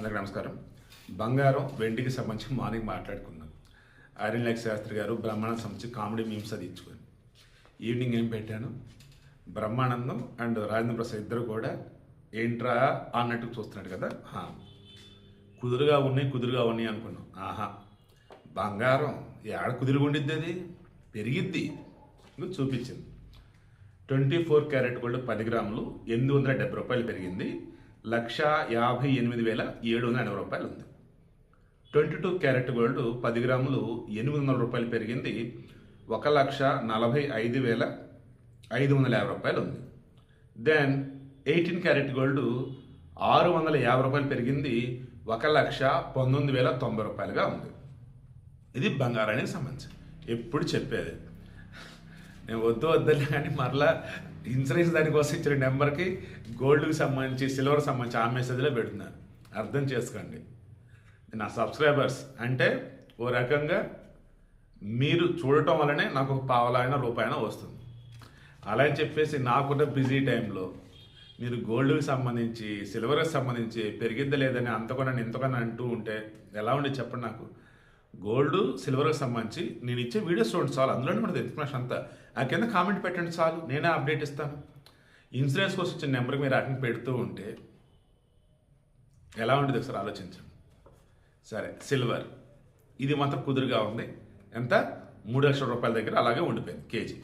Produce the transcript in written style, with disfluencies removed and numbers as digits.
అందరికీ నమస్కారం. బంగారం వెండికి సంబంధించి మార్నింగ్ మాట్లాడుకున్నాం. ఐరన్ లైక్ శాస్త్రి గారు బ్రహ్మాండం సంబంధించి కామెడీ మీమ్స్ అది ఇచ్చుకొని ఈవినింగ్ ఏం పెట్టాను, బ్రహ్మానందం అండ్ రాజేంద్ర ప్రసాద్ ఇద్దరు కూడా ఏంట్రా అన్నట్టు చూస్తున్నాడు కదా. కుదురుగా ఉన్నాయి అనుకున్నాం. బంగారం ఏడ కుదురుగా ఉండిద్ది, అది పెరిగిద్ది. చూపించింది 24 క్యారెట్ గోల్డ్ 10 గ్రాములు 870 రూపాయలు పెరిగింది. 1,58,780 రూపాయలు ఉంది. 22 క్యారెట్ గోల్డ్ 10 గ్రాములు 800 రూపాయలు పెరిగింది. 1,45,550 రూపాయలు ఉంది. దెన్ 18 క్యారెట్ గోల్డ్ 650 రూపాయలు పెరిగింది. 1,19,090 రూపాయలుగా ఉంది. ఇది బంగారానికి సంబంధించి ఎప్పుడు చెప్పేది. నేను వద్దని కానీ మరలా ఇన్సూరెన్స్ దానికోసం ఇచ్చిన నెంబర్కి గోల్డ్కి సంబంధించి సిల్వర్కి సంబంధించి ఆ మెసేజ్లో పెడుతున్నాను. అర్థం చేసుకోండి. నా సబ్స్క్రైబర్స్ అంటే ఓ రకంగా మీరు చూడటం వల్లనే నాకు ఒక పావలైన రూపాయన వస్తుంది. అలా అని చెప్పేసి నాకున్న బిజీ టైంలో మీరు గోల్డ్కి సంబంధించి సిల్వర్కి సంబంధించి పెరిగిద్దా లేదని అంతకన్నా ఇంతకన్నా అంటూ ఉంటే ఎలా ఉండి చెప్పండి. నాకు గోల్డ్ సిల్వర్కి సంబంధించి నేను ఇచ్చే వీడియోస్ చూడండి చాలు, అందులోనే మనది ఇన్ఫర్మేషన్ అంతా. ఆ కింద కామెంట్ పెట్టండి చాలు, నేనే అప్డేట్ ఇస్తాను. ఇన్సూరెన్స్ కోసం వచ్చిన నెంబర్కి మీరు అటెండ్ పెడుతూ ఉంటే ఎలా ఉండేది ఒకసారి ఆలోచించండి. సరే, సిల్వర్ ఇది మాత్రం కుదురుగా ఉంది. ఎంత? 3 లక్షల రూపాయల దగ్గర అలాగే ఉండిపోయింది కేజీ.